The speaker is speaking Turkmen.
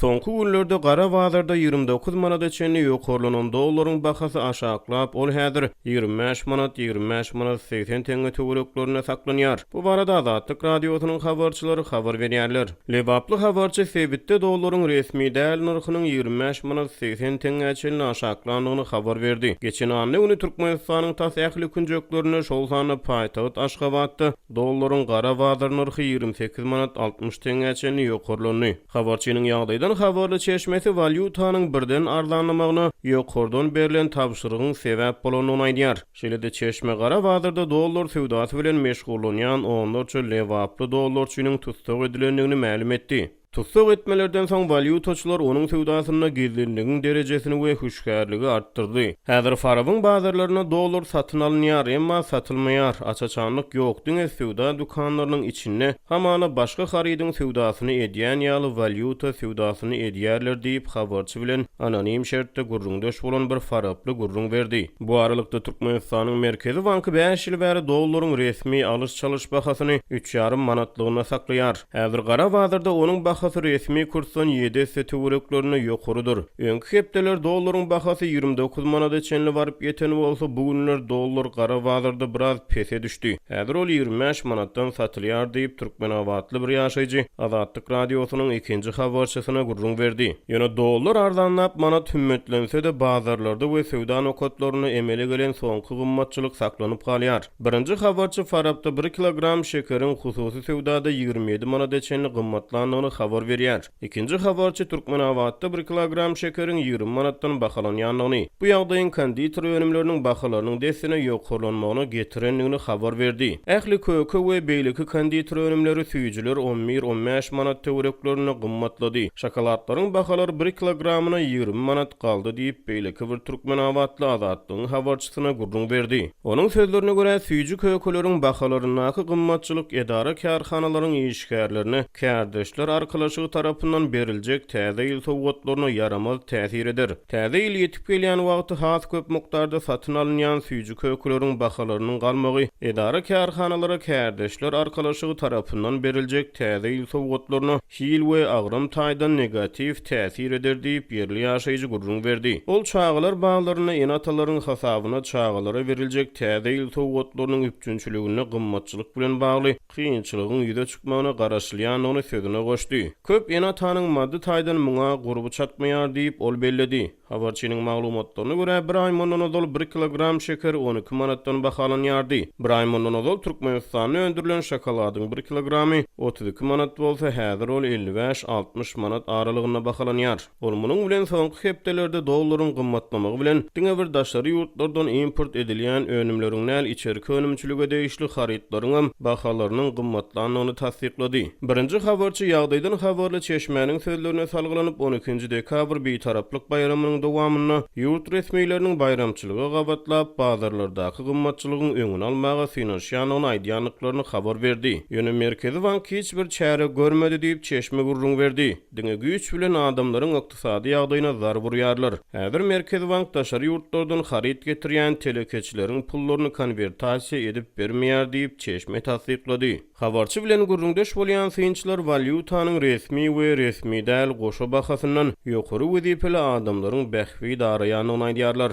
Soňky günlerde Gara Bazarda 29 manat çenli ýokurlanan dollaryň bahasy aşaglap, ol häzir 25 manat 80 teňe töwereklerine saklanýar. Bu barada Azatlyk radiosynyň habarçylary habar berýärler. Lebaply habarçy sebitde dollaryň resmi däl narhynyň 25 manat 80 teňe çenli aşaglandygyny habar berdi. Geçen anny uni Türkmenistanyň tasyakly künjeklerine şol sany paýtagat Aşgabatda dollaryň Gara Bazar narhy 28 manat 60 teňe çenli ýokurlany. Habarçynyň ýagdaýdan habarly çeşmesi valyutanyň birden arlanmagyna ýokurdan berilen tapşyrygyň sebäp bolanyny aýdýar. Şeýle-de çeşme Gara Bazarda dollar sewdasy bilen meşgullanýan onlarça lewaply dollarçynyň tutsak edilendigini ma'lum etdi. Tutsak etmelerden soň valyutaçylar onuň sewdasyna gizlendigiň derejesini we huşgärligi artdyrdy. Häzir farabyň bazarlaryna dollar satyn alınýar, emma satylmaýar. Açaçanlyk ýok diňe sewda dukanlarynyň içinde hamana başga harydyň sewdasyny edýän ýaly valyuta sewdasyny edýärler diýip habarçy bilen anonim şertde gurrundaş bolan bir faraply gurrun berdi. Bu aralykda Türkmenistanyň Merkezi Banky 5 ýyl bäri dollaryň resmi alış çalış bahasyny 3,5 manatlygyna saklaýar. Häzir Gara Bazarda onuň bahasy resmi kursdan 7 töwereklerine ýokurydyr. Öňkü hepdeler dollaryň bahasy 29 manata çenli baryp ýeten bolsa, bu günler dollar Gara Bazarda biraz pese düşdi. Häzir ol 25 manatdan satylýar diýip Türkmenabatly bir ýaşaýjy Azatlyk radiosynyň ikinji habarçysyna gurrun berdi. Ýöne dollar arzanlap manat hümmetlense de bazarlarda we sewda nokatlaryna emele gelen soňky gymmatçylyk saklanyp galýar. Birinji habarçy Farabda 1 kilogram şekeriň hususy sewdada 27 manata çenli gymmatlandygyny habar berýär. Ikinji habarçy Türkmenabatda 1 kilogram şekeriň 20 manatdan bahalanýandygyny, bu ýagdaýyň konditor önümleriniň bahalarynyň desine ýokurlanmagyna getirendigini habar berdi. Ähli köke we beýleki konditor önümleri süýüjüler 11-15 manat töwereklerine gymmatlady. Şokoladlaryň bahalary 1 kilogramyna 20 manat galdy diýip beýleki bir Türkmenabatly Azatlygyň habarçysyna gurrun berdi. Onuň sözlerine görä süýüjü kökeleriň bahalarynyň gymmatçylyk edara karhanalaryň işgärlerine kärdeşler arkalaşığı tarapından beriljek täze ýyl sowgatlaryna yaramaz täsir eder. Täze ýyl ýetip gelýän wagty has köp mukdarda satyn alynýan süýjü kökeleriň bahalarynyň galmagy edara karhanalara kärdeşler arkalaşyğı tarapından beriljek täze ýyl sowgatlaryna hil we agram taýdan negativ täsir eder diýip ýerli ýaşaýjy gurrun berdi. Ol çağalar bağlaryna enatalaryň hasabyna çağalara beriljek täze ýyl sowgatlarynyň üpçünçiligine gymmatçylyk bilen bagly kynçylygyň ýüze çykmagyna garaşlýanyny sözüne goşdy. Köp enatanyň maddi taýdan muňa gurby çatmaýar diýip ol belledi. Habarçynyň maglumatlaryna görä bir ay mundan ozal 1 kilogram şeker 12 manatdan bahalanýardy. Bir ay mundan ozal Türkmenistanda öndürilen şokoladyň 1 kilogramy 32 manat bolsa, häzir ol 55-60 manat aralygyna bahalanýar. Ol munyň bilen soňky hepdelerde dollaryň gymmatlamagy bilen diňe bir daşary ýurtlardan import edilýän önümleriň näl içerki önümçilige değişli harytlaryň bahalarynyň gymmatlandygyny tasdiklady. Birinji habarçy ýagdaýdan habarly çeşmeniň sözlerine salgylanyp 12 dekabr beýtaraplyk bayramynyň dowamyna ýurt resmiýetleriniň bayramçylygy gabatlap bazarlardaky gymmatçylygyň öňüni almaga synanýanyny aýdýanlyklaryny habar berdi. Ýöne Merkezi Bank hiç bir çäre görmedi diýip çeşme gurrun berdi. Diňe güýç bilen adamlaryň ykdysady ýagdaýyna zar burýarlar. Häzir Merkezi Bank daşary ýurtlardan haryt getirýän telekeçileriň pullaryny konvertasiýa edip bermeýär diýip çeşme tasdiklady. Habarçy bilen gurrundaş bolýan synçylar valyutanyň resmi we resmi däl goşa bahasyndan ýokary wezipeli adamlaryň bähwi daraýanyny aýdýarlar.